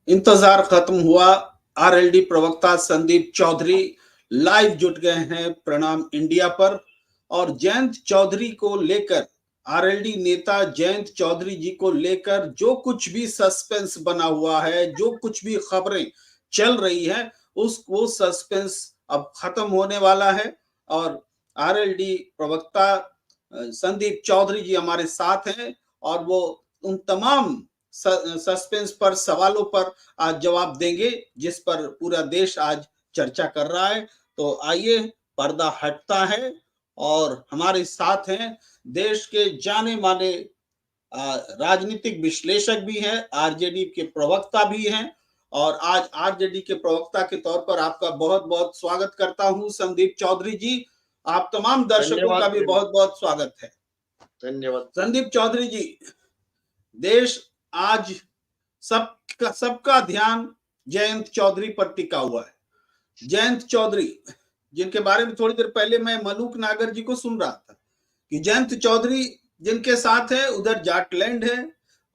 इंतजार खत्म हुआ। आरएलडी प्रवक्ता संदीप चौधरी लाइव जुट गए हैं प्रणाम इंडिया पर। और जयंत चौधरी को लेकर, आरएलडी नेता जयंत चौधरी जी को लेकर जो कुछ भी सस्पेंस बना हुआ है, जो कुछ भी खबरें चल रही है, उस वो सस्पेंस अब खत्म होने वाला है। और आरएलडी प्रवक्ता संदीप चौधरी जी हमारे साथ हैं और वो उन तमाम सस्पेंस पर, सवालों पर आज जवाब देंगे जिस पर पूरा देश आज चर्चा कर रहा है। तो आइए, पर्दा हटता है और हमारे साथ हैं देश के जाने माने राजनीतिक विश्लेषक भी हैं, आरजेडी के प्रवक्ता भी हैं। और आज आरजेडी के प्रवक्ता के तौर पर आपका बहुत बहुत स्वागत करता हूं संदीप चौधरी जी। आप तमाम दर्शकों का धन्यवाद। भी बहुत बहुत स्वागत है। धन्यवाद संदीप चौधरी जी, देश आज सबका ध्यान जयंत चौधरी पर टिका हुआ है। जयंत चौधरी, जिनके बारे में थोड़ी देर पहले मैं मलूक नागर जी को सुन रहा था कि जयंत चौधरी जिनके साथ है उधर जाटलैंड है,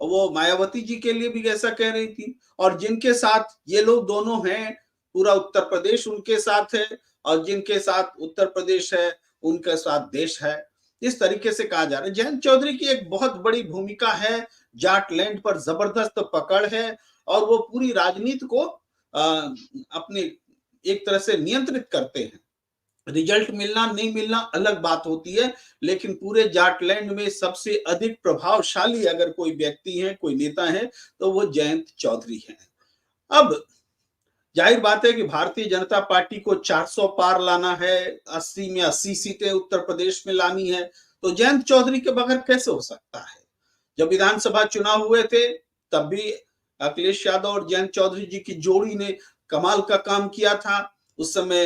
और वो मायावती जी के लिए भी ऐसा कह रही थी, और जिनके साथ ये लोग दोनों हैं पूरा उत्तर प्रदेश उनके साथ है, और जिनके साथ उत्तर प्रदेश है उनके साथ देश है। इस तरीके से कहा जा रहा है। जयंत चौधरी की एक बहुत बड़ी भूमिका है, जाटलैंड पर जबरदस्त पकड़ है और वो पूरी राजनीति को अपने एक तरह से नियंत्रित करते हैं। रिजल्ट मिलना नहीं मिलना अलग बात होती है, लेकिन पूरे जाटलैंड में सबसे अधिक प्रभावशाली अगर कोई व्यक्ति है, कोई नेता है, तो वो जयंत चौधरी हैं। अब जाहिर बात है कि भारतीय जनता पार्टी को 400 पार लाना है, 80 में 80 सीटें उत्तर प्रदेश में लानी है, तो जयंत चौधरी के बगैर कैसे हो सकता है। जब विधानसभा चुनाव हुए थे तब भी अखिलेश यादव और जयंत चौधरी जी की जोड़ी ने कमाल का काम किया था। उस समय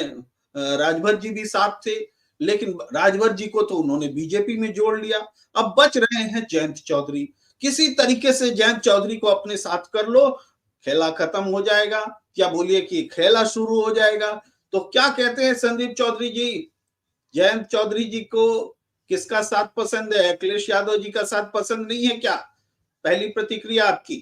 राजभर जी भी साथ थे, लेकिन राजभर जी को तो उन्होंने बीजेपी में जोड़ लिया। अब बच रहे हैं जयंत चौधरी। किसी तरीके से जयंत चौधरी को अपने साथ कर लो, खेला खत्म हो जाएगा, क्या बोलिए कि खेला शुरू हो जाएगा। तो क्या कहते हैं संदीप चौधरी जी, जयंत चौधरी जी को किसका साथ पसंद है? अखिलेश यादव जी का साथ पसंद नहीं है क्या? पहली प्रतिक्रिया आपकी।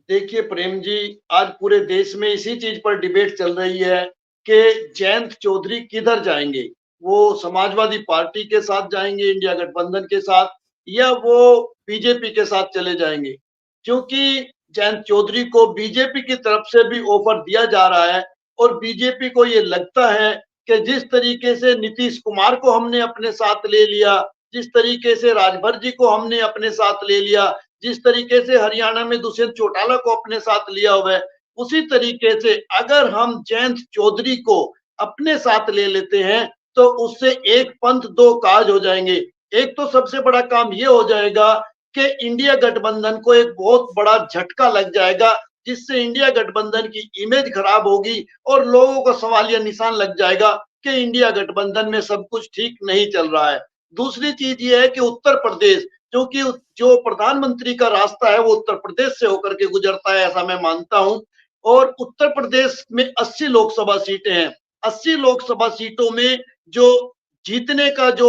देखिए प्रेम जी, आज पूरे देश में इसी चीज पर डिबेट चल रही है कि जयंत चौधरी किधर जाएंगे। वो समाजवादी पार्टी के साथ जाएंगे, इंडिया गठबंधन के साथ, या वो बीजेपी के साथ चले जाएंगे। क्योंकि जयंत चौधरी को बीजेपी की तरफ से भी ऑफर दिया जा रहा है और बीजेपी को ये लगता है कि जिस तरीके से नीतीश कुमार को हमने अपने साथ ले लिया, जिस तरीके से राजभर जी को हमने अपने साथ ले लिया, जिस तरीके से हरियाणा में दुष्यंत चौटाला को अपने साथ लिया हुआ है, उसी तरीके से अगर हम जयंत चौधरी को अपने साथ ले लेते हैं तो उससे एक पंथ दो काज हो जाएंगे। एक तो सबसे बड़ा काम ये हो जाएगा कि इंडिया गठबंधन को एक बहुत बड़ा झटका लग जाएगा, जिससे इंडिया गठबंधन की इमेज खराब होगी और लोगों को सवालिया निशान लग जाएगा कि इंडिया गठबंधन में सब कुछ ठीक नहीं चल रहा है। दूसरी चीज ये है कि उत्तर प्रदेश, क्योंकि जो प्रधानमंत्री का रास्ता है वो उत्तर प्रदेश से होकर के गुजरता है, ऐसा मैं मानता हूं। और उत्तर प्रदेश में 80 लोकसभा सीटें हैं। 80 लोकसभा सीटों में जो जीतने का जो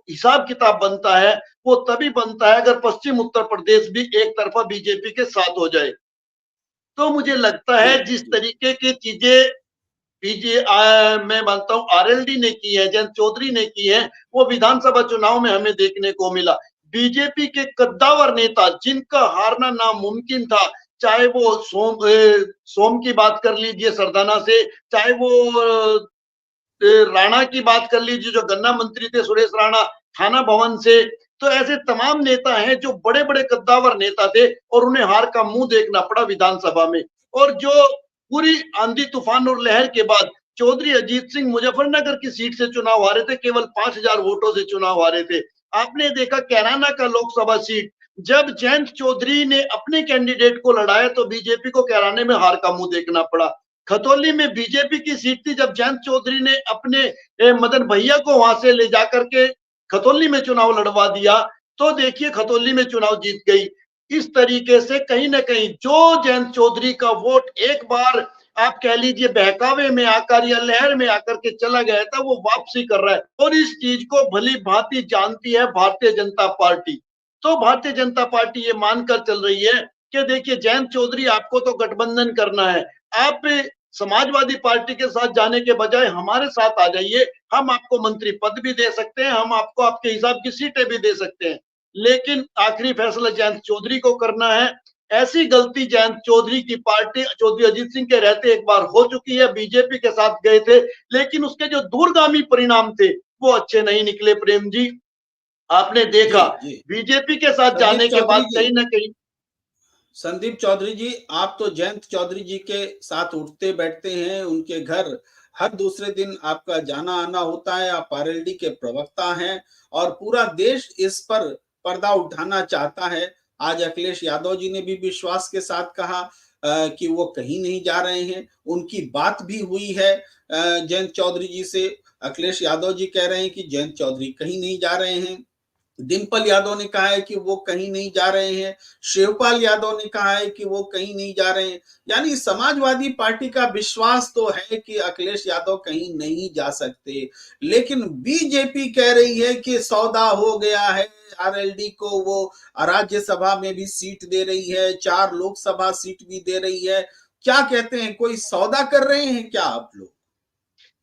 हिसाब किताब बनता है वो तभी बनता है अगर पश्चिम उत्तर प्रदेश भी एक तरफा बीजेपी के साथ हो जाए। तो मुझे लगता है जिस तरीके की चीजें मैं मानता हूं आरएलडी ने की है, जयंत चौधरी ने की है, वो विधानसभा चुनाव में हमें देखने को मिला। बीजेपी के कद्दावर नेता जिनका हारना नामुमकिन था, चाहे वो सोम की बात कर लीजिए सरदाना से, चाहे वो राणा की बात कर लीजिए जो गन्ना मंत्री थे सुरेश राणा, थाना भवन से, तो ऐसे तमाम नेता हैं जो बड़े बड़े कद्दावर नेता थे और उन्हें हार का मुंह देखना पड़ा विधानसभा में। और जो पूरी आंधी तूफान और लहर के बाद चौधरी अजीत सिंह मुजफ्फरनगर की सीट से चुनाव हारे थे, केवल 5,000 वोटों से चुनाव हारे थे। आपने देखा कैराना का लोकसभा सीट, जब जयंत चौधरी ने अपने कैंडिडेट को लड़ाया तो बीजेपी को कैराने में हार का मुंह देखना पड़ा। खतौली में बीजेपी की सीट थी, जब जयंत चौधरी ने अपने मदन भैया को वहां से ले जाकर के खतौली में चुनाव लड़वा दिया, तो देखिए खतौली में चुनाव जीत गई। इस तरीके से कहीं ना कहीं जो जयंत चौधरी का वोट एक बार आप कह लीजिए बहकावे में आकर या लहर में आकर के चला गया था, वो वापसी कर रहा है और इस चीज को भली भांति जानती है भारतीय जनता पार्टी। तो भारतीय जनता पार्टी ये मानकर चल रही है कि देखिए जयंत चौधरी आपको तो गठबंधन करना है, आप समाजवादी पार्टी के साथ जाने के बजाय हमारे साथ आ जाइए, हम आपको मंत्री पद भी दे सकते हैं, हम आपको आपके हिसाब की सीटें भी दे सकते हैं, लेकिन आखिरी फैसला जयंत चौधरी को करना है। ऐसी गलती जयंत चौधरी की पार्टी चौधरी अजीत सिंह के रहते एक बार हो चुकी है, बीजेपी के साथ गए थे, लेकिन उसके जो दूरगामी परिणाम थे वो अच्छे नहीं निकले। प्रेम जी, आपने जी देखा जी। बीजेपी के साथ संदीप जाने के चौधरी बाद जी, कहीं ना कहीं संदीप चौधरी जी, आप तो जयंत चौधरी जी के साथ उठते बैठते हैं, उनके घर हर दूसरे दिन आपका जाना आना होता है, आप आरएलडी के प्रवक्ता हैं और पूरा देश इस पर पर्दा उठाना चाहता है। आज अखिलेश यादव जी ने भी विश्वास के साथ कहा कि वो कहीं नहीं जा रहे हैं। उनकी बात भी हुई है जयंत चौधरी जी से। अखिलेश यादव जी कह रहे हैं कि जयंत चौधरी कहीं नहीं जा रहे हैं। डिम्पल यादव ने कहा है कि वो कहीं नहीं जा रहे हैं। शिवपाल यादव ने कहा है कि वो कहीं नहीं जा रहे हैं। यानी समाजवादी पार्टी का विश्वास तो है कि अखिलेश यादव कहीं नहीं जा सकते, लेकिन बीजेपी कह रही है कि सौदा हो गया है। आरएलडी को वो राज्यसभा में भी सीट दे रही है, 4 लोकसभा सीट भी दे रही है। क्या कहते हैं, कोई सौदा कर रहे हैं क्या आप लोग?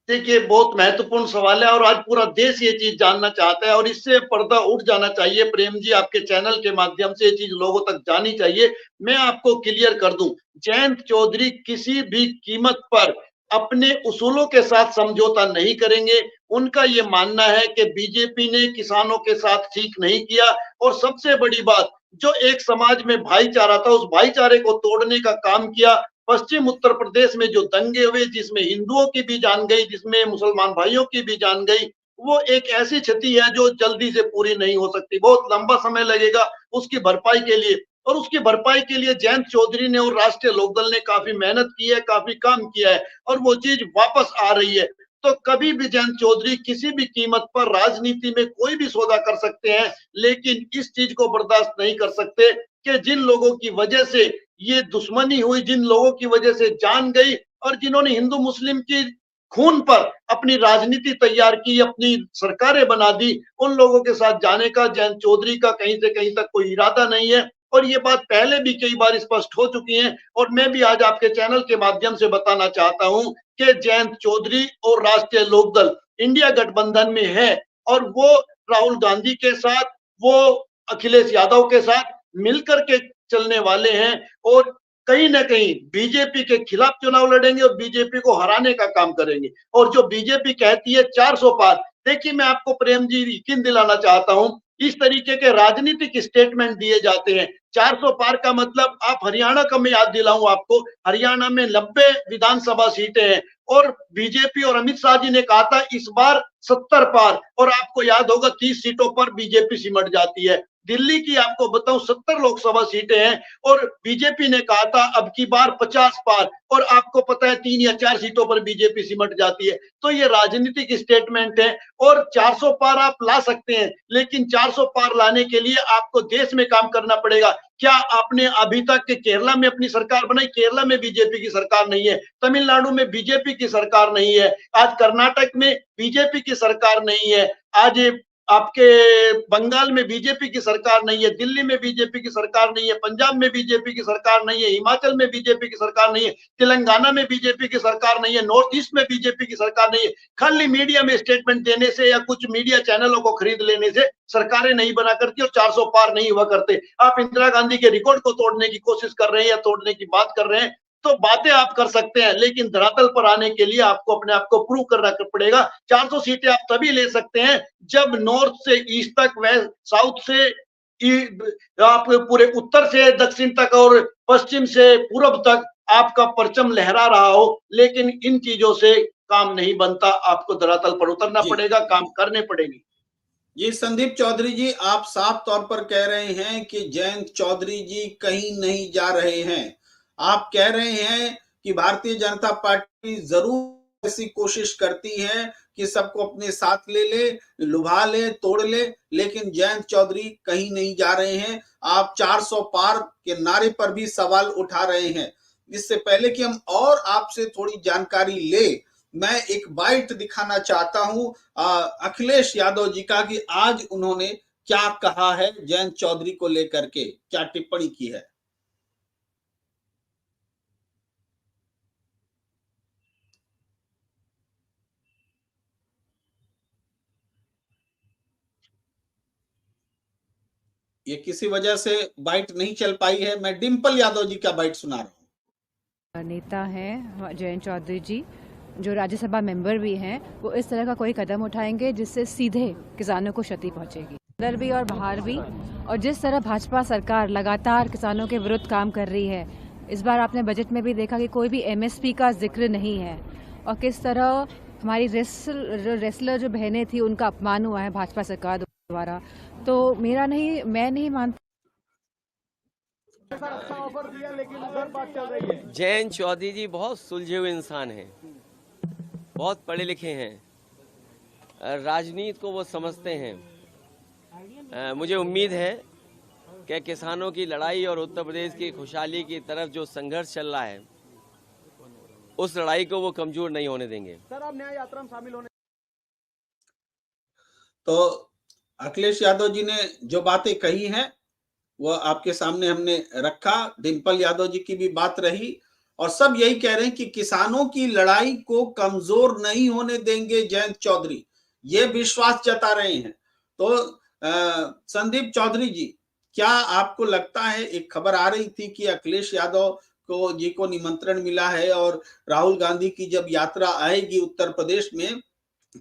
देखिए बहुत महत्वपूर्ण सवाल है और आज पूरा देश ये चीज जानना चाहता है और इससे पर्दा उठ जाना चाहिए। प्रेम जी, आपके चैनल के माध्यम से ये चीज लोगों तक जानी चाहिए। मैं आपको क्लियर कर दूं, जयंत चौधरी किसी भी कीमत पर अपने उसूलों के साथ समझौता नहीं करेंगे। उनका ये मानना है कि बीजेपी ने किसानों के साथ ठीक नहीं किया और सबसे बड़ी बात, जो एक समाज में भाईचारा था उस भाईचारे को तोड़ने का काम किया। पश्चिम उत्तर प्रदेश में जो दंगे हुए, जिसमें हिंदुओं की भी जान गई, जिसमें मुसलमान भाइयों की भी जान गई, वो एक ऐसी क्षति है जो जल्दी से पूरी नहीं हो सकती, बहुत लंबा समय लगेगा उसकी भरपाई के लिए। और उसकी भरपाई के लिए जयंत चौधरी ने और राष्ट्रीय लोकदल ने काफी मेहनत की है, काफी काम किया है और वो चीज वापस आ रही है। तो कभी भी जयंत चौधरी किसी भी कीमत पर राजनीति में कोई भी सौदा कर सकते हैं, लेकिन इस चीज को बर्दाश्त नहीं कर सकते कि जिन लोगों की वजह से ये दुश्मनी हुई, जिन लोगों की वजह से जान गई और जिन्होंने हिंदू मुस्लिम की खून पर अपनी राजनीति तैयार की, अपनी सरकारें बना दी, उन लोगों के साथ जाने का जयंत चौधरी का कहीं से कहीं तक कोई इरादा नहीं है। और ये बात पहले भी कई बार स्पष्ट हो चुकी है और मैं भी आज आपके चैनल के माध्यम से बताना चाहता हूं कि जयंत चौधरी और राष्ट्रीय लोकदल इंडिया गठबंधन में है और वो राहुल गांधी के साथ, वो अखिलेश यादव के साथ मिलकर के चलने वाले हैं और कहीं ना कहीं बीजेपी के खिलाफ चुनाव लड़ेंगे और बीजेपी को हराने का काम करेंगे। और जो बीजेपी कहती है 400 पार, देखिए मैं आपको प्रेम जी यकीन दिलाना चाहता हूं, इस तरीके के राजनीतिक स्टेटमेंट दिए जाते हैं। 400 पार का मतलब, आप हरियाणा का मैं याद दिलाऊं आपको, हरियाणा में 90 विधानसभा सीटें हैं और बीजेपी और अमित शाह जी ने कहा था इस बार 70 पार, और आपको याद होगा 30 सीटों पर बीजेपी सिमट जाती है। दिल्ली की आपको बताऊं 70 लोकसभा सीटें हैं और बीजेपी ने कहा था अब की बार 50 पार, और आपको पता है 3 या 4 सीटों पर बीजेपी सिमट जाती है। तो ये राजनीतिक स्टेटमेंट है और 400 पार आप ला सकते हैं, लेकिन 400 पार लाने के लिए आपको देश में काम करना पड़ेगा। क्या आपने अभी तक के केरला में अपनी सरकार बनाई? केरला में बीजेपी की सरकार नहीं है, तमिलनाडु में बीजेपी की सरकार नहीं है, आज कर्नाटक में बीजेपी की सरकार नहीं है, आज आपके बंगाल में बीजेपी की सरकार नहीं है, दिल्ली में बीजेपी की सरकार नहीं है, पंजाब में बीजेपी की सरकार नहीं है, हिमाचल में बीजेपी की सरकार नहीं है, तेलंगाना में बीजेपी की सरकार नहीं है, नॉर्थ ईस्ट में बीजेपी की सरकार नहीं है। खाली मीडिया में स्टेटमेंट देने से या कुछ मीडिया चैनलों को खरीद लेने से सरकारें नहीं बना करती और 400 पार नहीं हुआ करते। आप इंदिरा गांधी के रिकॉर्ड को तोड़ने की कोशिश कर रहे हैं या तोड़ने की बात कर रहे हैं, तो बातें आप कर सकते हैं, लेकिन धरातल पर आने के लिए आपको अपने आप को प्रूव करना पड़ेगा। 400 सीटें आप तभी ले सकते हैं जब नॉर्थ से ईस्ट तक, वेस्ट साउथ से आप पूरे उत्तर से दक्षिण तक और पश्चिम से पूर्व तक आपका परचम लहरा रहा हो। लेकिन इन चीजों से काम नहीं बनता, आपको धरातल पर उतरना जी पड़ेगा, काम करने पड़ेंगे। जी। संदीप चौधरी जी, आप साफ तौर पर कह रहे हैं कि जयंत चौधरी जी कहीं नहीं जा रहे हैं। आप कह रहे हैं कि भारतीय जनता पार्टी जरूर ऐसी कोशिश करती है कि सबको अपने साथ ले ले, लुभा ले, तोड़ ले, लेकिन जयंत चौधरी कहीं नहीं जा रहे हैं। आप 400 पार के नारे पर भी सवाल उठा रहे हैं। इससे पहले कि हम और आपसे थोड़ी जानकारी ले, मैं एक बाइट दिखाना चाहता हूं अखिलेश यादव जी का कि आज उन्होंने क्या कहा है, जयंत चौधरी को लेकर के क्या टिप्पणी की है। ये किसी वजह से बाइट नहीं चल पाई है। मैं डिम्पल यादव जी का बाइट सुना रहा हूँ। नेता हैं जयंत चौधरी जी, जो राज्यसभा मेंबर भी हैं, वो इस तरह का कोई कदम उठाएंगे जिससे सीधे किसानों को क्षति पहुंचेगी, अंदर भी और बाहर भी। और जिस तरह भाजपा सरकार लगातार किसानों के विरुद्ध काम कर रही है, इस बार आपने बजट में भी देखा कि कोई भी एमएसपी का जिक्र नहीं है, और किस तरह हमारी रेसलर जो बहनें थी उनका अपमान हुआ है भाजपा सरकार द्वारा। तो मैं नहीं मानती। जयंत चौधरी जी बहुत सुलझे हुए इंसान हैं, बहुत पढ़े लिखे हैं, राजनीति को वो समझते हैं। मुझे उम्मीद है कि किसानों की लड़ाई और उत्तर प्रदेश की खुशहाली की तरफ जो संघर्ष चल रहा है, उस लड़ाई को वो कमजोर नहीं होने देंगे। सर, आप न्याय यात्रा में शामिल होने तो अखिलेश यादव जी ने जो बातें कही हैं वो आपके सामने हमने रखा। डिम्पल यादव जी की भी बात रही और सब यही कह रहे हैं कि किसानों की लड़ाई को कमजोर नहीं होने देंगे जयंत चौधरी, ये विश्वास जता रहे हैं। तो संदीप चौधरी जी, क्या आपको लगता है, एक खबर आ रही थी कि अखिलेश यादव को निमंत्रण मिला है और राहुल गांधी की जब यात्रा आएगी उत्तर प्रदेश में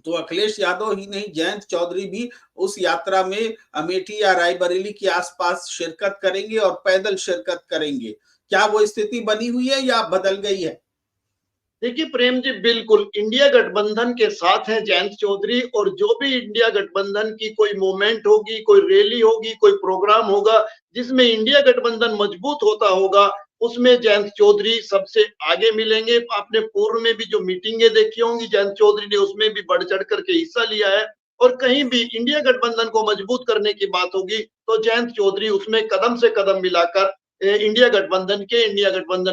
तो अखिलेश यादव ही नहीं जयंत चौधरी भी उस यात्रा में अमेठी या रायबरेली के आसपास शिरकत करेंगे और पैदल शिरकत करेंगे। क्या वो स्थिति बनी हुई है या बदल गई है? देखिए प्रेम जी, बिल्कुल इंडिया गठबंधन के साथ है जयंत चौधरी, और जो भी इंडिया गठबंधन की कोई मूवमेंट होगी, कोई रैली होगी, कोई प्रोग्राम होगा जिसमें इंडिया गठबंधन मजबूत होता होगा, उसमें जयंत चौधरी सबसे आगे मिलेंगे। आपने पूर्व में भी जो मीटिंगें देखी होंगी जयंत चौधरी ने, उसमें भी बढ़ चढ़ करके हिस्सा लिया है। और कहीं भी इंडिया गठबंधन को मजबूत करने की बात होगी तो जयंत चौधरी उसमें कदम से कदम मिलाकर इंडिया गठबंधन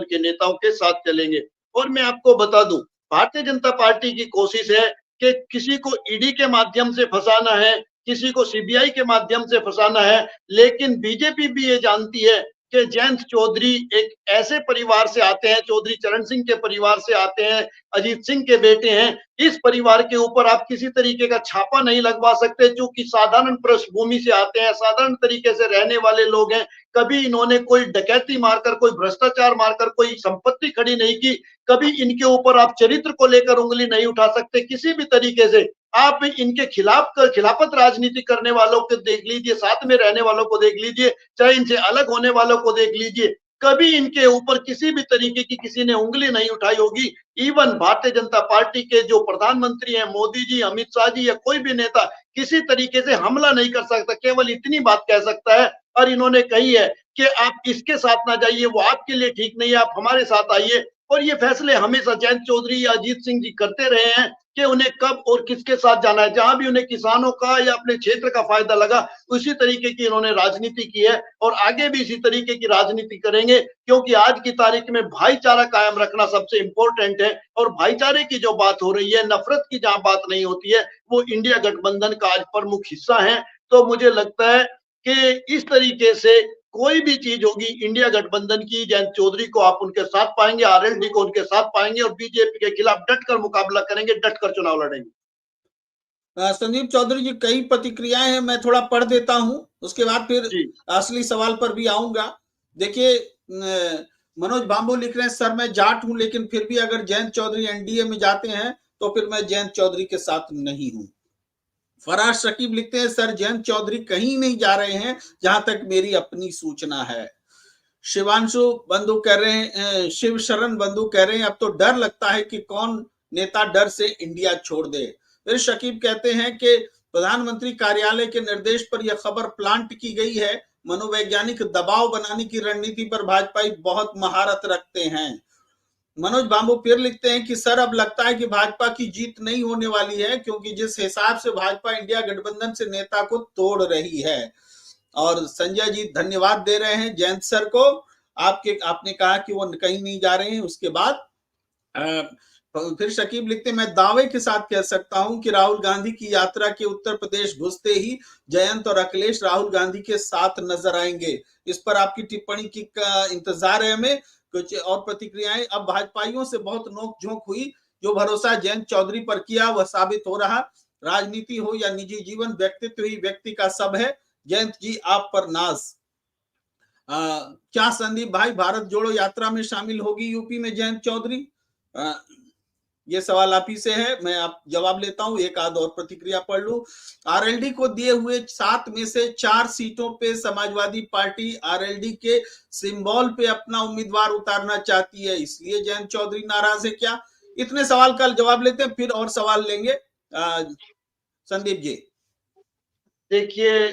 के नेताओं के साथ चलेंगे। और मैं आपको बता दूं, भारतीय जनता पार्टी की कोशिश है कि किसी को ईडी के माध्यम से फंसाना है, किसी को सीबीआई के माध्यम से फंसाना है, लेकिन बीजेपी भी ये जानती है कि जयंत चौधरी एक ऐसे परिवार से आते हैं, चौधरी चरण सिंह के परिवार से आते हैं, अजीत सिंह के बेटे हैं। इस परिवार के ऊपर आप किसी तरीके का छापा नहीं लगवा सकते, क्योंकि साधारण पृष्ठभूमि से आते हैं, साधारण तरीके से रहने वाले लोग हैं। कभी इन्होंने कोई डकैती मारकर, कोई भ्रष्टाचार मारकर कोई संपत्ति खड़ी नहीं की। कभी इनके ऊपर आप चरित्र को लेकर उंगली नहीं उठा सकते किसी भी तरीके से। आप इनके खिलाफत राजनीति करने वालों को देख लीजिए, साथ में रहने वालों को देख लीजिए, चाहे इनसे अलग होने वालों को देख लीजिए, कभी इनके ऊपर किसी भी तरीके की किसी ने उंगली नहीं उठाई होगी। इवन भारतीय जनता पार्टी के जो प्रधानमंत्री हैं, मोदी जी, अमित शाह जी या कोई भी नेता किसी तरीके से हमला नहीं कर सकता, केवल इतनी बात कह सकता है। और इन्होंने कही है कि आप इसके साथ ना जाइए, वो आपके लिए ठीक नहीं है, आप हमारे साथ आइए। और ये फैसले हमेशा जयंत चौधरी या अजीत सिंह जी करते रहे हैं कि उन्हें कब और किसके साथ जाना है। जहां भी उन्हें किसानों का या अपने क्षेत्र का फायदा लगा, उसी तरीके की इन्होंने राजनीति की है और आगे भी इसी तरीके की राजनीति करेंगे, क्योंकि आज की तारीख में भाईचारा कायम रखना सबसे इंपॉर्टेंट है। और भाईचारे की जो बात हो रही है, नफरत की जहां बात नहीं होती है, वो इंडिया गठबंधन का आज प्रमुख हिस्सा है। तो मुझे लगता है कि इस तरीके से कोई भी चीज होगी इंडिया गठबंधन की, जयंत चौधरी को आप उनके साथ पाएंगे, आरएलडी को उनके साथ पाएंगे, और बीजेपी के खिलाफ डटकर मुकाबला करेंगे, डटकर चुनाव लड़ेंगे। संदीप चौधरी जी, कई प्रतिक्रियाएं हैं, मैं थोड़ा पढ़ देता हूं, उसके बाद फिर जी असली सवाल पर भी आऊंगा। देखिए, मनोज बांबू लिख रहे हैं, सर मैं जाट हूं लेकिन फिर भी अगर जयंत चौधरी एनडीए में जाते हैं तो फिर मैं जयंत चौधरी के साथ नहीं हूं। फराज शकीब लिखते हैं, सर जयंत चौधरी कहीं नहीं जा रहे हैं जहां तक मेरी अपनी सूचना है। शिवांशु बंधु कह रहे हैं, शिव शरण बंधु कह रहे हैं, अब तो डर लगता है कि कौन नेता डर से इंडिया छोड़ दे। फिर शकीब कहते हैं कि प्रधानमंत्री कार्यालय के निर्देश पर यह खबर प्लांट की गई है, मनोवैज्ञानिक दबाव बनाने की रणनीति पर भाजपाई बहुत महारत रखते हैं। मनोज बाबू फिर लिखते हैं कि सर अब लगता है कि भाजपा की जीत नहीं होने वाली है, क्योंकि जिस हिसाब से भाजपा इंडिया गठबंधन से नेता को तोड़ रही है। और संजय जी धन्यवाद दे रहे हैं जयंत सर को, आपने कहा कि वो कहीं नहीं जा रहे हैं। उसके बाद फिर शकीब लिखते, मैं दावे के साथ कह सकता हूं कि राहुल गांधी की यात्रा के उत्तर प्रदेश घुसते ही जयंत और अखिलेश राहुल गांधी के साथ नजर आएंगे। इस पर आपकी टिप्पणी की इंतजार है हमें। कुछ और प्रतिक्रियाएं, अब भाजपाइयों से बहुत नोकझोंक हुई, जो भरोसा जयंत चौधरी पर किया वह साबित हो रहा। राजनीति हो या निजी जीवन, व्यक्तित्व ही व्यक्ति का सब है। जयंत जी आप पर नाज। क्या संदीप भाई भारत जोड़ो यात्रा में शामिल होगी यूपी में जयंत चौधरी? ये सवाल आप ही से है, मैं आप जवाब लेता हूं, एक आध और प्रतिक्रिया पढ़ लूं। आरएलडी को दिए हुए 7 में से 4 सीटों पे समाजवादी पार्टी आरएलडी के सिंबल पे अपना उम्मीदवार उतारना चाहती है, इसलिए जयंत चौधरी नाराज है क्या? इतने सवाल का जवाब लेते हैं, फिर और सवाल लेंगे। संदीप जी। देखिए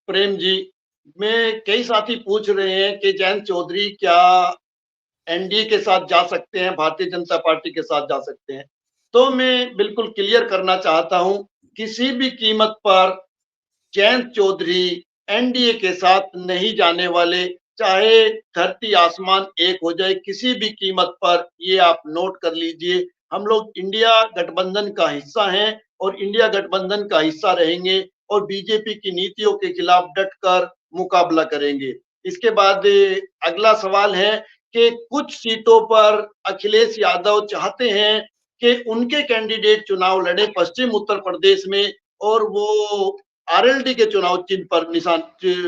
प्रेम जी, में कई साथी पूछ रहे हैं कि जयंत चौधरी क्या एनडीए के साथ जा सकते हैं, भारतीय जनता पार्टी के साथ जा सकते हैं। तो मैं बिल्कुल क्लियर करना चाहता हूं, किसी भी कीमत पर जयंत चौधरी एनडीए के साथ नहीं जाने वाले, चाहे धरती आसमान एक हो जाए, किसी भी कीमत पर, ये आप नोट कर लीजिए। हम लोग इंडिया गठबंधन का हिस्सा हैं और इंडिया गठबंधन का हिस्सा रहेंगे और बीजेपी की नीतियों के खिलाफ डटकर मुकाबला करेंगे। इसके बाद अगला सवाल है कि कुछ सीटों पर अखिलेश यादव चाहते हैं कि उनके कैंडिडेट चुनाव लड़े पश्चिम उत्तर प्रदेश में और वो आरएलडी के चुनाव चिन्ह पर निशान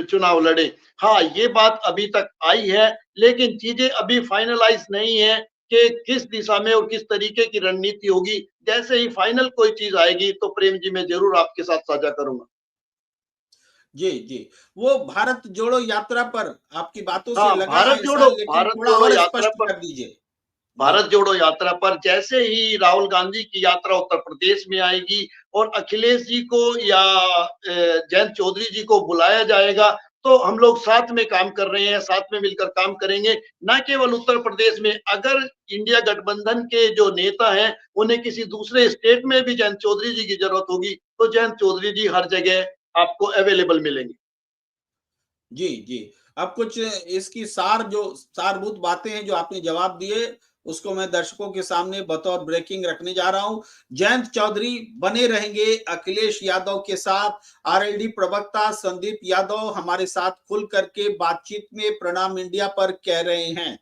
चुनाव लड़े। हाँ, ये बात अभी तक आई है, लेकिन चीजें अभी फाइनलाइज नहीं है कि किस दिशा में और किस तरीके की रणनीति होगी। जैसे ही फाइनल कोई चीज आएगी तो प्रेम जी मैं जरूर आपके साथ साझा करूंगा। जी जी, वो भारत जोड़ो यात्रा पर आपकी बातों से हाँ, लगा ऐसा, लेकिन थोड़ा और यात्रा स्पष्ट पर, कर दीजिए। भारत जोड़ो यात्रा पर जैसे ही राहुल गांधी की यात्रा उत्तर प्रदेश में आएगी और अखिलेश जी को या जयंत चौधरी जी को बुलाया जाएगा, तो हम लोग साथ में काम कर रहे हैं, साथ में मिलकर काम करेंगे। न केवल उत्तर प्रदेश में, अगर इंडिया गठबंधन के जो नेता हैं उन्हें किसी दूसरे स्टेट में भी जयंत चौधरी जी की जरूरत होगी, तो जयंत चौधरी जी हर जगह आपको अवेलेबल मिलेंगे। जी जी, अब कुछ इसकी सारभूत बातें हैं जो आपने जवाब दिए, उसको मैं दर्शकों के सामने बतौर ब्रेकिंग रखने जा रहा हूं। जयंत चौधरी बने रहेंगे अखिलेश यादव के साथ। आरएलडी प्रवक्ता संदीप यादव हमारे साथ खुल करके बातचीत में प्रणाम इंडिया पर कह रहे हैं।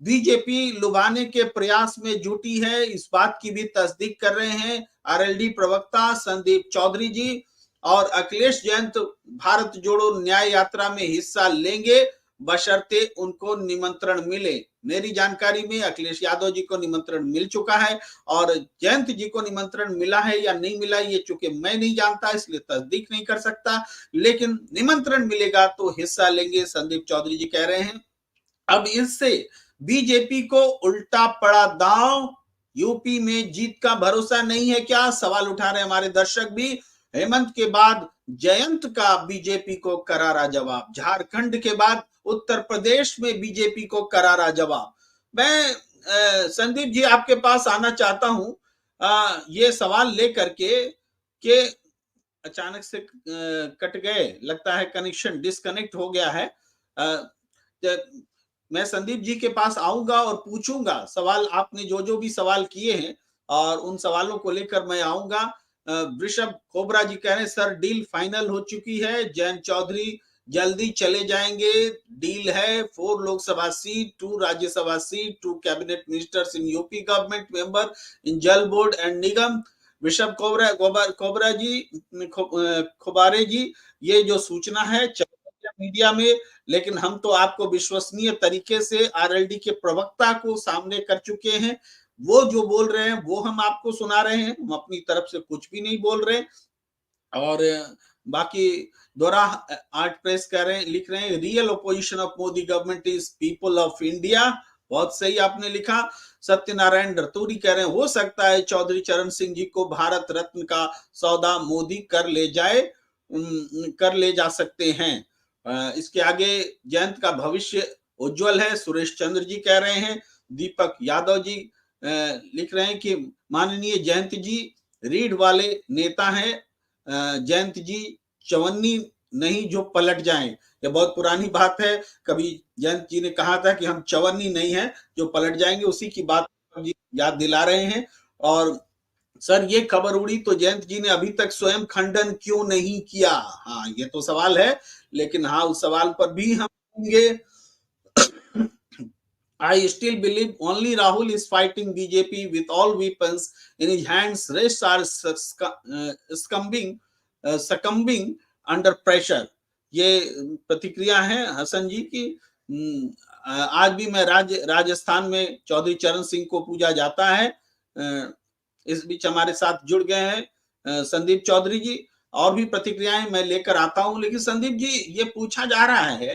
बीजेपी लुभाने के प्रयास में जुटी है, इस बात की भी तस्दीक कर रहे हैं आरएलडी प्रवक्ता संदीप चौधरी जी। और अखिलेश जयंत भारत जोड़ो न्याय यात्रा में हिस्सा लेंगे बशर्ते उनको निमंत्रण मिले। मेरी जानकारी में अखिलेश यादव जी को निमंत्रण मिल चुका है और जयंत जी को निमंत्रण मिला है या नहीं मिला ये चूंकि मैं नहीं जानता, इसलिए तस्दीक नहीं कर सकता, लेकिन निमंत्रण मिलेगा तो हिस्सा लेंगे, संदीप चौधरी जी कह रहे हैं। अब इससे बीजेपी को उल्टा पड़ा दांव, यूपी में जीत का भरोसा नहीं है क्या? सवाल उठा रहे हमारे दर्शक भी। हेमंत के बाद जयंत का बीजेपी को करारा जवाब, झारखंड के बाद उत्तर प्रदेश में बीजेपी को करारा जवाब। मैं संदीप जी आपके पास आना चाहता हूं ये सवाल लेकर के अचानक से कट गए, लगता है कनेक्शन डिस्कनेक्ट हो गया है। मैं संदीप जी के पास आऊंगा और पूछूंगा सवाल, आपने जो जो भी सवाल किए हैं और उन सवालों को लेकर मैं आऊंगा। वृषभ खोबरा जी कह रहे हैं सर डील फाइनल हो चुकी है, जयंत चौधरी जल्दी चले जाएंगे, डील है 4 Lok Sabha seat, 2 Rajya Sabha seat, 2 cabinet ministers in UP government, member in जल बोर्ड एंड निगम। वृषभ खोबरा जी खोबारे जी, ये जो सूचना है मीडिया में, लेकिन हम तो आपको विश्वसनीय तरीके से आरएलडी के प्रवक्ता को सामने कर चुके हैं, वो जो बोल रहे हैं वो हम आपको सुना रहे हैं, हम अपनी तरफ से कुछ भी नहीं बोल रहे। और बाकी दोरा आर्ट प्रेस कह रहे हैं, लिख रहे हैं real opposition of Modi government is people of India, बहुत सही आपने लिखा। सत्यनारायण रतूरी कह रहे हैं हो सकता है चौधरी चरण सिंह जी को भारत रत्न का सौदा मोदी कर ले जा सकते हैं। इसके आगे जयंत का भविष्य उज्जवल है, सुरेश चंद्र जी कह रहे हैं। दीपक यादव जी लिख रहे हैं कि माननीय जयंत जी रीढ़ वाले नेता हैं, जयंत जी चवन्नी नहीं जो पलट जाएं। यह बहुत पुरानी बात है, कभी जयंत जी ने कहा था कि हम चवन्नी नहीं है जो पलट जाएंगे, उसी की बात याद दिला रहे हैं। और सर ये खबर उड़ी तो जयंत जी ने अभी तक स्वयं खंडन क्यों नहीं किया? हाँ ये तो सवाल है, लेकिन हाँ उस सवाल पर भी हम होंगे। I still believe only Rahul is fighting BJP with all weapons in his hands. Rest are succumbing. Under pressure. ये प्रतिक्रिया है हसन जी की। आज भी मैं राजस्थान में चौधरी चरण सिंह को पूजा जाता है। इस बीच हमारे साथ जुड़ गए हैं संदीप चौधरी जी। और भी प्रतिक्रियाएं मैं लेकर आता हूं, लेकिन संदीप जी, ये पूछा जा रहा है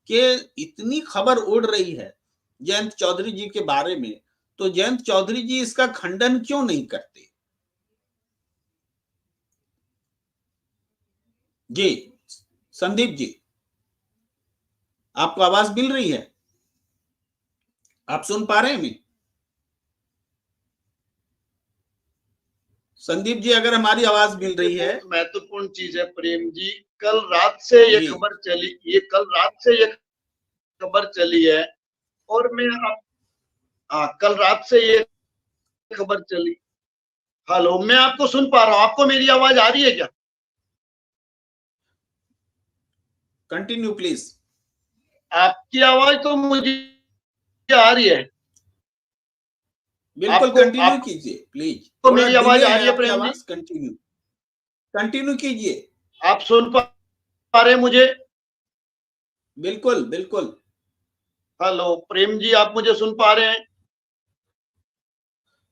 कि इतनी खबर उड़ रही है जयंत चौधरी जी के बारे में, तो जयंत चौधरी जी इसका खंडन क्यों नहीं करते? जी संदीप जी, आपको आवाज मिल रही है? आप सुन पा रहे हैं मैं? संदीप जी, अगर हमारी आवाज मिल रही है। महत्वपूर्ण चीज है प्रेम जी, कल रात से ये खबर चली है और मैं कल रात से ये खबर चली। हेलो, मैं आपको सुन पा रहा हूं, आपको मेरी आवाज आ रही है क्या? Continue please. आपकी आवाज तो मुझे आ रही है। बिल्कुल कंटिन्यू कीजिए प्लीज। तो मेरी आवाज आ रही है प्रेम जी? कंटिन्यू कीजिए। आप सुन पा रहे हैं मुझे? बिल्कुल बिल्कुल। हेलो प्रेम जी, आप मुझे सुन पा रहे हैं?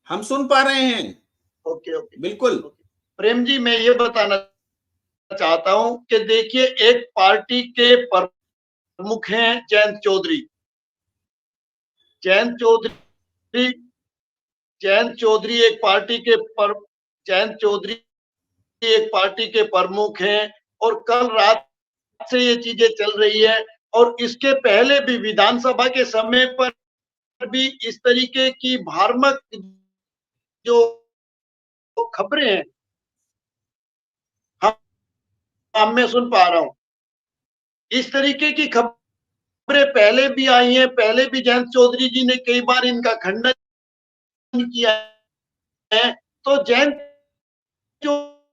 हम सुन पा रहे हैं। ओके ओके बिल्कुल। प्रेम जी, मैं ये बताना चाहता हूं कि देखिए, एक पार्टी के प्रमुख हैं जयंत चौधरी। जयंत चौधरी एक पार्टी के प्रमुख हैं और कल रात से ये चीजें चल रही है। और इसके पहले भी विधानसभा के समय पर भी इस तरीके की भ्रामक जो खबरें हैं मैं सुन पा रहा हूं। इस तरीके की खबरें पहले भी आई हैं, पहले भी जयंत चौधरी जी ने कई बार इनका खंडन किया है। तो जयंत चौधरी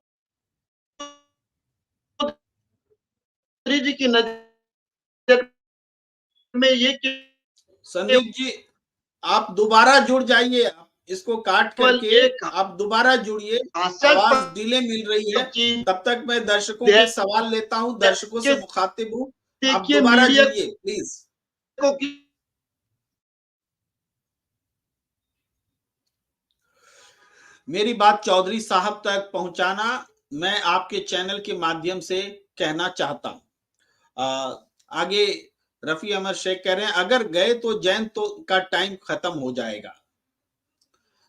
जी की नजर में ये संदीप जी, आप दोबारा जुड़ जाइए। आप इसको काट करके आप दोबारा जुड़िए। आवाज डिले मिल रही है। तब तक मैं दर्शकों के सवाल लेता हूं, दर्शकों से मुखातिब हूं। आप दोबारा जुड़िए प्लीज। मेरी बात चौधरी साहब तक पहुंचाना मैं आपके चैनल के माध्यम से कहना चाहता हूं। आगे रफी अहमद शेख कह रहे हैं, अगर गए तो जयंत का टाइम खत्म हो जाएगा।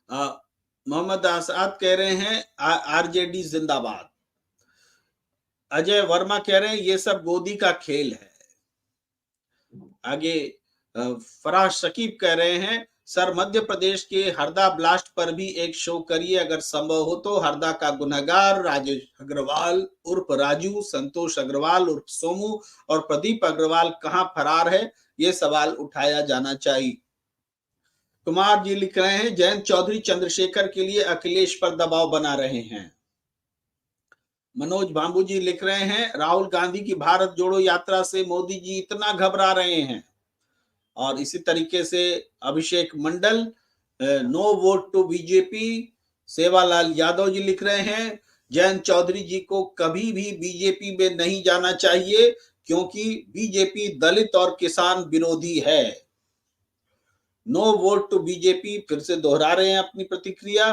मोहम्मद आसाद कह रहे हैं आरजेडी जिंदाबाद। अजय वर्मा कह रहे हैं ये सब गोदी का खेल है। आगे फराज शकीब कह रहे हैं, सर मध्य प्रदेश के हरदा ब्लास्ट पर भी एक शो करिए अगर संभव हो तो। हरदा का गुनहगार राजेश अग्रवाल उर्फ राजू, संतोष अग्रवाल उर्फ सोमू और प्रदीप अग्रवाल कहां फरार है, ये सवाल उठाया जाना चाहिए। कुमार जी लिख रहे हैं, जयंत चौधरी चंद्रशेखर के लिए अखिलेश पर दबाव बना रहे हैं। मनोज बाबू जी लिख रहे हैं, राहुल गांधी की भारत जोड़ो यात्रा से मोदी जी इतना घबरा रहे हैं। और इसी तरीके से Abhishek Mandal, no vote to BJP. Sevalal Yadav ji लिख रहे हैं, जयंत चौधरी जी को कभी भी बीजेपी में नहीं जाना चाहिए क्योंकि बीजेपी दलित और किसान विरोधी है। नो वोट टू बीजेपी फिर से दोहरा रहे हैं अपनी प्रतिक्रिया।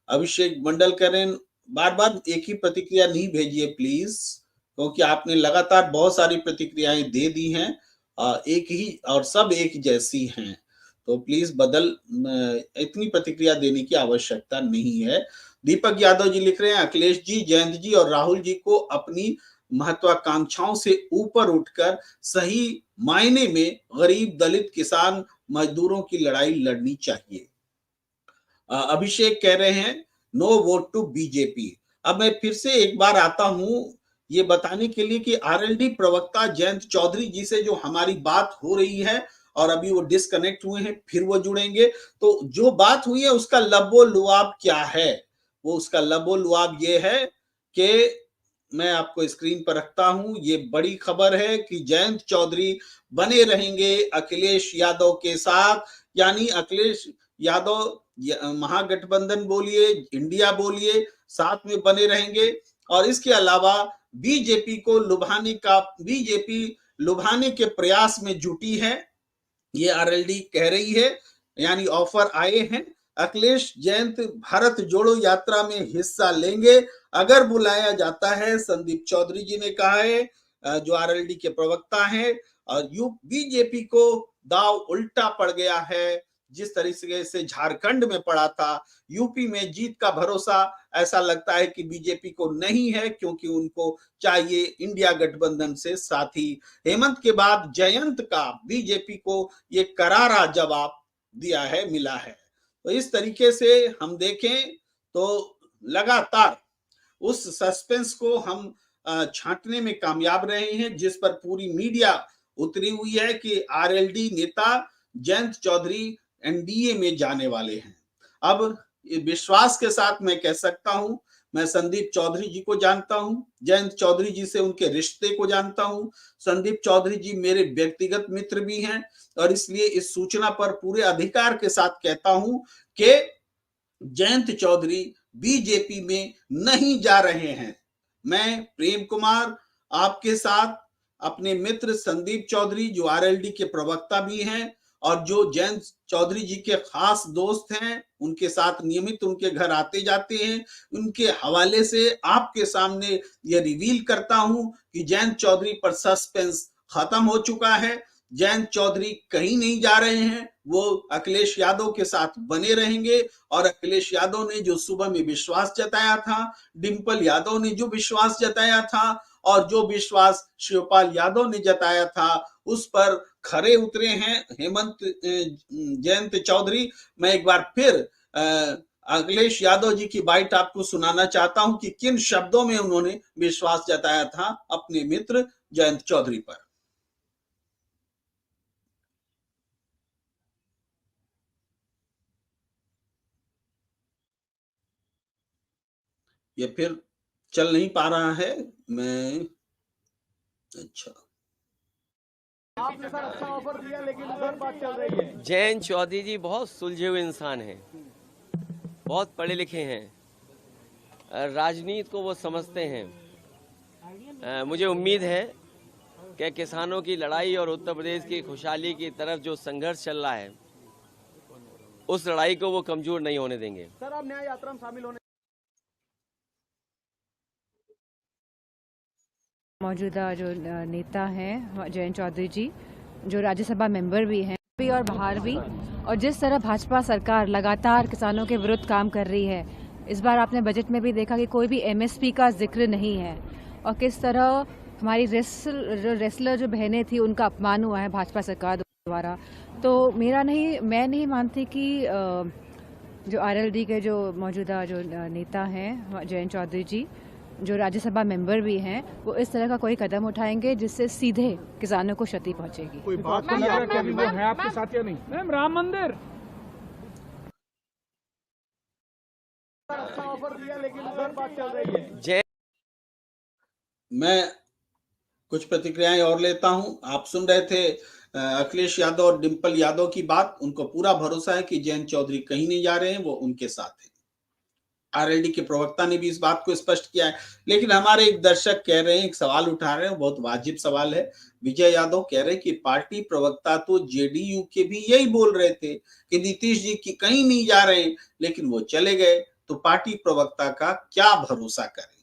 अभिषेक मंडल करें, बार बार एक ही प्रतिक्रिया नहीं भेजिए प्लीज, क्योंकि आपने लगातार बहुत सारी प्रतिक्रियाएं दे दी हैं, एक ही और सब एक जैसी हैं, तो प्लीज इतनी प्रतिक्रिया देने की आवश्यकता नहीं है। दीपक यादव जी लिख रहे हैं, अखिलेश जी, जयंत जी और राहुल जी को अपनी महत्वाकांक्षाओं से ऊपर उठकर सही मायने में गरीब, दलित, किसान, मजदूरों की लड़ाई लड़नी चाहिए। अभिषेक कह रहे हैं, नो वोट टू बीजेपी। अब मैं फिर से एक बार आता हूं ये बताने के लिए कि आरएलडी प्रवक्ता जयंत चौधरी जी से जो हमारी बात हो रही है, और अभी वो डिस्कनेक्ट हुए हैं, फिर वो जुड़ेंगे, तो जो बात हुई है उसका लबो लुआब क्या है? वो उसका लबो लुआब ये है कि मैं आपको स्क्रीन पर रखता हूं, ये बड़ी खबर है कि जयंत चौधरी बने रहेंगे अखिलेश यादव के साथ। यानी अखिलेश यादव महागठबंधन बोलिए, इंडिया बोलिए, साथ में बने रहेंगे। और इसके अलावा बीजेपी लुभाने के प्रयास में जुटी है, ये आरएलडी कह रही है, यानी ऑफर आए हैं। अखिलेश जयंत भारत जोड़ो यात्रा में हिस्सा लेंगे अगर बुलाया जाता है, संदीप चौधरी जी ने कहा है, जो आरएलडी के प्रवक्ता हैं। और बीजेपी को दाव उल्टा पड़ गया है, जिस तरीके से झारखंड में पड़ा था, यूपी में जीत का भरोसा ऐसा लगता है कि बीजेपी को नहीं है, क्योंकि उनको चाहिए इंडिया गठबंधन से साथी। हेमंत के बाद जयंत का बीजेपी को ये करारा जवाब मिला है। तो इस तरीके से हम देखें तो लगातार उस सस्पेंस को हम छांटने में कामयाब रहे हैं, जिस पर पूरी मीडिया उतरी हुई है कि आरएलडी नेता जयंत चौधरी एनडीए में जाने वाले हैं। अब विश्वास के साथ मैं कह सकता हूं, मैं संदीप चौधरी जी को जानता हूं, जयंत चौधरी जी से उनके रिश्ते को जानता हूं। संदीप चौधरी जी मेरे व्यक्तिगत मित्र भी हैं, और इसलिए इस सूचना पर पूरे अधिकार के साथ कहता हूं कि जयंत चौधरी बीजेपी में नहीं जा रहे हैं। मैं प्रेम कुमार आपके साथ अपने मित्र संदीप चौधरी, जो आरएलडी के प्रवक्ता भी हैं और जो जयंत चौधरी जी के खास दोस्त हैं, उनके साथ नियमित उनके घर आते जाते हैं, उनके हवाले से आपके सामने ये रिवील करता हूं कि जयंत चौधरी पर सस्पेंस खत्म हो चुका है। जयंत चौधरी कहीं नहीं जा रहे हैं, वो अखिलेश यादव के साथ बने रहेंगे। और अखिलेश यादव ने जो सुबह में विश्वास जताया था, डिंपल यादव ने जो विश्वास जताया था, और जो विश्वास शिवपाल यादव ने जताया था, उस पर खरे उतरे हैं हेमंत जयंत चौधरी। मैं एक बार फिर अखिलेश यादव जी की बाइट आपको सुनाना चाहता हूं कि किन शब्दों में उन्होंने विश्वास जताया था अपने मित्र जयंत चौधरी पर। ये फिर चल नहीं पा रहा है, मैं अच्छा आपने सर अच्छा ऑफर दिया, लेकिन उधर बात चल रही है। जयंत चौधरी जी बहुत सुलझे हुए इंसान हैं, बहुत पढ़े लिखे हैं, राजनीति को वो समझते हैं। मुझे उम्मीद है कि किसानों की लड़ाई और उत्तर प्रदेश की खुशहाली की तरफ जो संघर्ष चल रहा है, उस लड़ाई को वो कमजोर नहीं होने देंगे। सर आप न्याय यात्रा में शामिल होने मौजूदा जो नेता हैं जयंत चौधरी जी, जो राज्यसभा मेंबर भी हैं भी और बाहर भी, और जिस तरह भाजपा सरकार लगातार किसानों के विरुद्ध काम कर रही है, इस बार आपने बजट में भी देखा कि कोई भी एमएसपी का जिक्र नहीं है, और किस तरह हमारी रेसलर जो बहनें थी उनका अपमान हुआ है भाजपा सरकार द्वारा। तो मैं नहीं मानती कि जो आरएलडी के जो मौजूदा जो नेता हैं जयंत चौधरी जी, जो राज्यसभा मेंबर भी हैं, वो इस तरह का कोई कदम उठाएंगे जिससे सीधे किसानों को क्षति पहुंचेगी। कोई बात तो नहीं है, वो है आपके साथ या नहीं? मैम राम मंदिर अच्छा ऑफर दिया, लेकिन उधर बात चल रही है। मैं कुछ प्रतिक्रियाएं और लेता हूं। आप सुन रहे थे अखिलेश यादव और डिंपल यादव की बात। उनको पूरा भरोसा है कि जयंत चौधरी कहीं नहीं जा रहे हैं, वो उनके साथ हैं। आरएलडी के प्रवक्ता ने भी इस बात को स्पष्ट किया है। लेकिन हमारे एक दर्शक कह रहे हैं, एक सवाल उठा रहे हैं, बहुत वाजिब सवाल है। विजय यादव कह रहे हैं कि पार्टी प्रवक्ता तो जेडीयू के भी यही बोल रहे थे कि नीतीश जी की कहीं नहीं जा रहे, लेकिन वो चले गए, तो पार्टी प्रवक्ता का क्या भरोसा करें।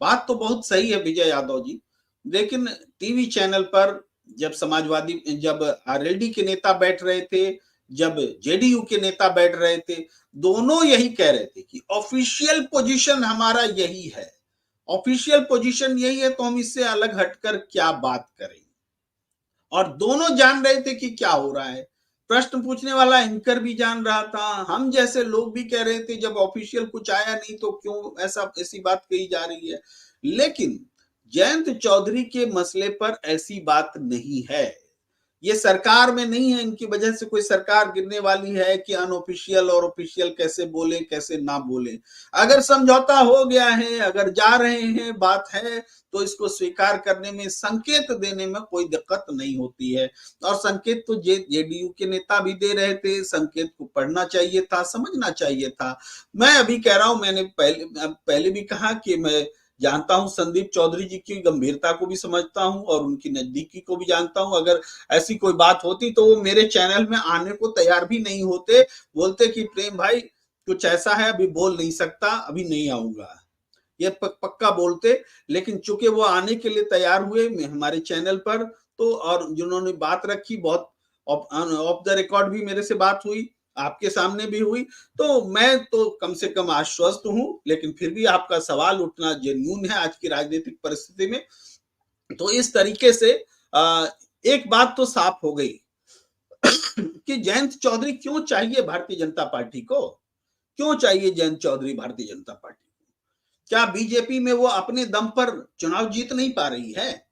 बात तो बहुत सही है विजय यादव जी, लेकिन टीवी चैनल पर जब आरएलडी के नेता बैठ रहे थे, जब जेडीयू के नेता बैठ रहे थे, दोनों यही कह रहे थे कि ऑफिशियल पोजीशन हमारा यही है, ऑफिशियल पोजीशन यही है, तो हम इससे अलग हटकर क्या बात करें। और दोनों जान रहे थे कि क्या हो रहा है। प्रश्न पूछने वाला एंकर भी जान रहा था, हम जैसे लोग भी कह रहे थे जब ऑफिशियल कुछ आया नहीं तो क्यों ऐसी बात कही जा रही है। लेकिन जयंत चौधरी के मसले पर ऐसी बात नहीं है, ये सरकार में नहीं है, इनकी वजह से कोई सरकार गिरने वाली है कि अनऑफिशियल और ऑफिशियल कैसे बोले कैसे ना बोले। अगर समझौता हो गया है, अगर जा रहे हैं, बात है, तो इसको स्वीकार करने में, संकेत देने में कोई दिक्कत नहीं होती है। और संकेत तो जेडीयू के नेता भी दे रहे थे, संकेत को पढ़ना चाहिए था, समझना चाहिए था। मैं अभी कह रहा हूं, मैंने पहले भी कहा कि मैं जानता हूं, संदीप चौधरी जी की गंभीरता को भी समझता हूं और उनकी नजदीकी को भी जानता हूं। अगर ऐसी कोई बात होती तो वो मेरे चैनल में आने को तैयार भी नहीं होते, बोलते कि प्रेम भाई कुछ ऐसा है, अभी बोल नहीं सकता, अभी नहीं आऊंगा, ये पक्का बोलते। लेकिन चूंकि वो आने के लिए तैयार हुए हमारे चैनल पर, तो और जिन्होंने बात रखी, बहुत ऑफ द रिकॉर्ड भी मेरे से बात हुई, आपके सामने भी हुई, तो मैं तो कम से कम आश्वस्त हूं। लेकिन फिर भी आपका सवाल उठना जेन्युइन है आज की राजनीतिक परिस्थिति में। तो इस तरीके से एक बात तो साफ हो गई कि जयंत चौधरी क्यों चाहिए भारतीय जनता पार्टी को, क्यों चाहिए जयंत चौधरी भारतीय जनता पार्टी को? क्या बीजेपी में वो अपने दम पर चुनाव जीत नहीं पा रही है?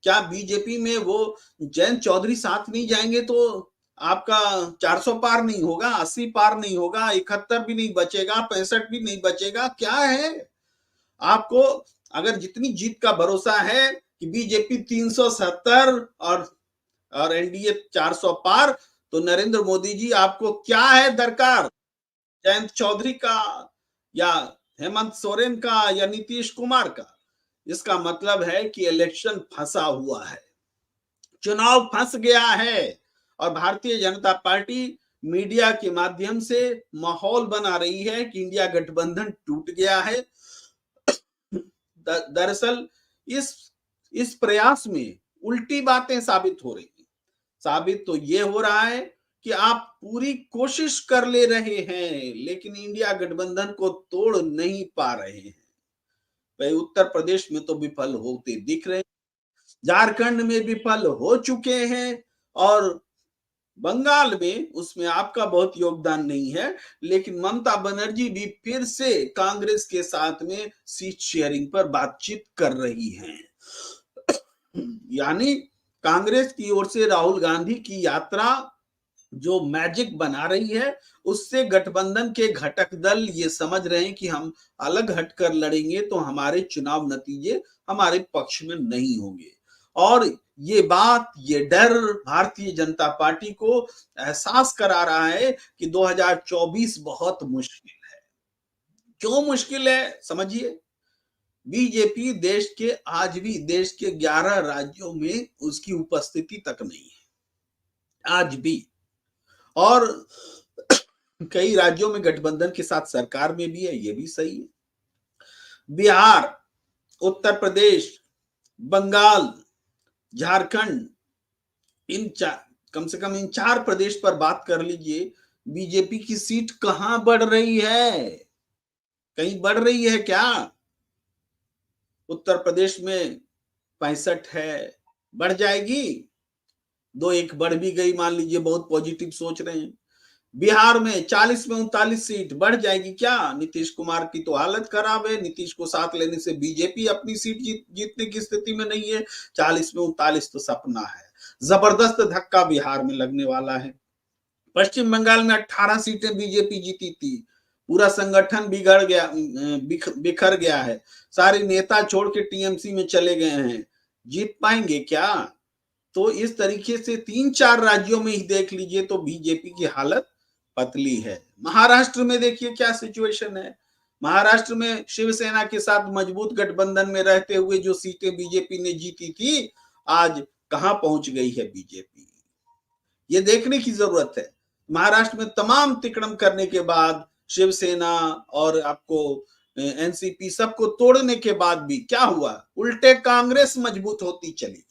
क्या बीजेपी में वो जयंत चौधरी साथ नहीं जाएंगे तो आपका 400 पार नहीं होगा, 80 पार नहीं होगा, 71 भी नहीं बचेगा, 65 भी नहीं बचेगा? क्या है आपको? अगर जितनी जीत का भरोसा है कि बीजेपी 370 और एनडीए 400 पार, तो नरेंद्र मोदी जी आपको क्या है दरकार? जयंत चौधरी का या हेमंत सोरेन का या नीतीश कुमार का? इसका मतलब है कि इलेक्शन फंसा हुआ है, चुनाव फंस गया है और भारतीय जनता पार्टी मीडिया के माध्यम से माहौल बना रही है कि इंडिया गठबंधन टूट गया है। दरअसल इस प्रयास में उल्टी बातें साबित हो रही हैं। साबित तो ये हो रहा है कि आप पूरी कोशिश कर ले रहे हैं लेकिन इंडिया गठबंधन को तोड़ नहीं पा रहे हैं। भाई उत्तर प्रदेश में तो विफल होते दिख रहे हैं, झारखंड में विफल हो चुके हैं और बंगाल में उसमें आपका बहुत योगदान नहीं है। लेकिन ममता बनर्जी भी फिर से कांग्रेस के साथ में सीट शेयरिंग पर बातचीत कर रही हैं। यानी कांग्रेस की ओर से राहुल गांधी की यात्रा जो मैजिक बना रही है, उससे गठबंधन के घटक दल ये समझ रहे हैं कि हम अलग हटकर लड़ेंगे तो हमारे चुनाव नतीजे हमारे पक्ष में नहीं होंगे। और ये बात, ये डर भारतीय जनता पार्टी को एहसास करा रहा है कि 2024 बहुत मुश्किल है। क्यों मुश्किल है समझिए। बीजेपी देश के आज भी देश के 11 राज्यों में उसकी उपस्थिति तक नहीं है आज भी, और कई राज्यों में गठबंधन के साथ सरकार में भी है, ये भी सही है। बिहार, उत्तर प्रदेश, बंगाल, झारखंड, कम से कम इन 4 प्रदेश पर बात कर लीजिए, बीजेपी की सीट कहां बढ़ रही है? कहीं बढ़ रही है क्या? उत्तर प्रदेश में 65 है, बढ़ जाएगी, 2-1 बढ़ भी गई मान लीजिए, बहुत पॉजिटिव सोच रहे हैं। बिहार में 40 में 39 सीट बढ़ जाएगी क्या? नीतीश कुमार की तो हालत खराब है, नीतीश को साथ लेने से बीजेपी अपनी सीट जीतने की स्थिति में नहीं है। 40 में 39 तो सपना है। जबरदस्त धक्का बिहार में लगने वाला है। पश्चिम बंगाल में 18 सीटें बीजेपी जीती थी, पूरा संगठन बिगड़ गया, बिखर गया है, सारे नेता छोड़ के टीएमसी में चले गए हैं, जीत पाएंगे क्या? तो इस तरीके से 3-4 राज्यों में ही देख लीजिए तो बीजेपी की हालत पतली है। महाराष्ट्र में देखिए क्या सिचुएशन है। महाराष्ट्र में शिवसेना के साथ मजबूत गठबंधन में रहते हुए जो सीटें बीजेपी ने जीती थी, आज कहां पहुंच गई है बीजेपी, ये देखने की जरूरत है। महाराष्ट्र में तमाम तिकड़म करने के बाद शिवसेना और आपको एनसीपी सबको तोड़ने के बाद भी क्या हुआ? उल्टे कांग्रेस मजबूत होती चली गई।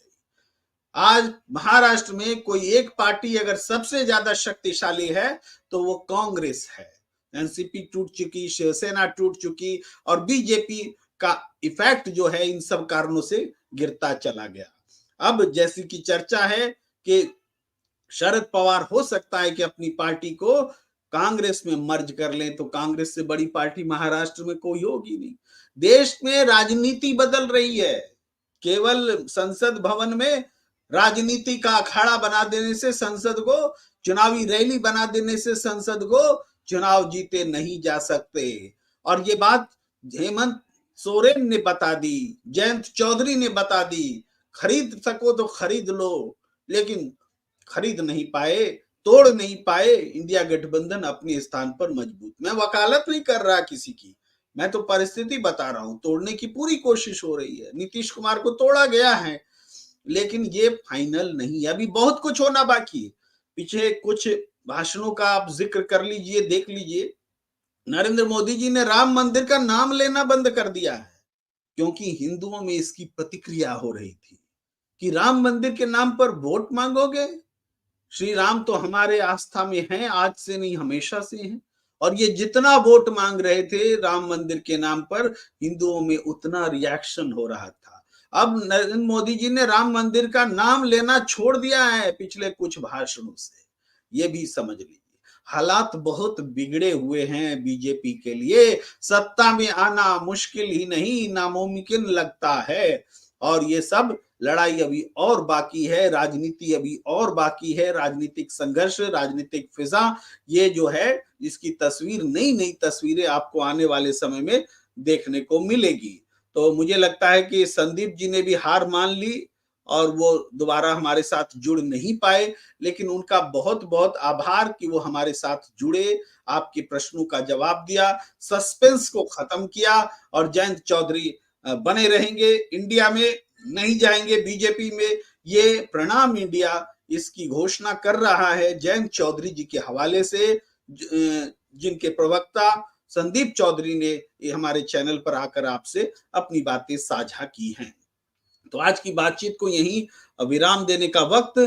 आज महाराष्ट्र में कोई एक पार्टी अगर सबसे ज्यादा शक्तिशाली है तो वो कांग्रेस है। एनसीपी टूट चुकी, शिवसेना टूट चुकी और बीजेपी का इफेक्ट जो है इन सब कारणों से गिरता चला गया। अब जैसी की चर्चा है कि शरद पवार हो सकता है कि अपनी पार्टी को कांग्रेस में मर्ज कर लें, तो कांग्रेस से बड़ी पार्टी महाराष्ट्र में कोई होगी नहीं। देश में राजनीति बदल रही है। केवल संसद भवन में राजनीति का अखाड़ा बना देने से, संसद को चुनावी रैली बना देने से संसद को चुनाव जीते नहीं जा सकते। और ये बात हेमंत सोरेन ने बता दी, जयंत चौधरी ने बता दी। खरीद सको तो खरीद लो, लेकिन खरीद नहीं पाए, तोड़ नहीं पाए इंडिया गठबंधन अपने स्थान पर मजबूत। मैं वकालत नहीं कर रहा किसी की, मैं तो परिस्थिति बता रहा हूं, तोड़ने की पूरी कोशिश हो रही है। नीतीश कुमार को तोड़ा गया है, लेकिन ये फाइनल नहीं है, अभी बहुत कुछ होना बाकी है। पीछे कुछ भाषणों का आप जिक्र कर लीजिए, देख लीजिए। नरेंद्र मोदी जी ने राम मंदिर का नाम लेना बंद कर दिया है, क्योंकि हिंदुओं में इसकी प्रतिक्रिया हो रही थी कि राम मंदिर के नाम पर वोट मांगोगे। श्री राम तो हमारे आस्था में हैं, आज से नहीं हमेशा से हैं, और ये जितना वोट मांग रहे थे राम मंदिर के नाम पर, हिंदुओं में उतना रिएक्शन हो रहा था। अब नरेंद्र मोदी जी ने राम मंदिर का नाम लेना छोड़ दिया है पिछले कुछ भाषणों से, ये भी समझ लीजिए। हालात बहुत बिगड़े हुए हैं बीजेपी के लिए, सत्ता में आना मुश्किल ही नहीं नामुमकिन लगता है, और ये सब लड़ाई अभी और बाकी है, राजनीति अभी और बाकी है, राजनीतिक संघर्ष, राजनीतिक फिजा, ये जो है इसकी तस्वीर, नई नई तस्वीरें आपको आने वाले समय में देखने को मिलेगी। तो मुझे लगता है कि संदीप जी ने भी हार मान ली और वो दोबारा हमारे साथ जुड़ नहीं पाए, लेकिन उनका बहुत बहुत आभार कि वो हमारे साथ जुड़े, आपके प्रश्नों का जवाब दिया, सस्पेंस को खत्म किया, और जयंत चौधरी बने रहेंगे, इंडिया में नहीं जाएंगे बीजेपी में। ये प्रणाम इंडिया इसकी घोषणा कर रहा है जयंत चौधरी जी के हवाले से, जिनके प्रवक्ता संदीप चौधरी ने ये हमारे चैनल पर आकर आपसे अपनी बातें साझा की हैं। तो आज की बातचीत को यहीं विराम देने का वक्त।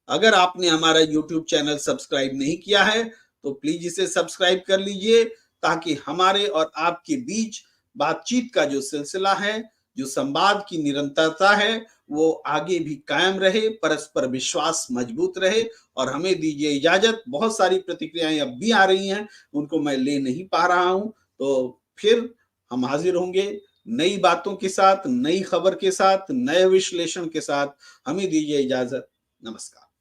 अगर आपने हमारा YouTube चैनल सब्सक्राइब नहीं किया है तो प्लीज इसे सब्सक्राइब कर लीजिए, ताकि हमारे और आपके बीच बातचीत का जो सिलसिला है, जो संवाद की निरंतरता है, वो आगे भी कायम रहे, परस्पर विश्वास मजबूत रहे। और हमें दीजिए इजाजत, बहुत सारी प्रतिक्रियाएं अब भी आ रही हैं, उनको मैं ले नहीं पा रहा हूं। तो फिर हम हाजिर होंगे नई बातों के साथ, नई खबर के साथ, नए विश्लेषण के साथ। हमें दीजिए इजाजत, नमस्कार।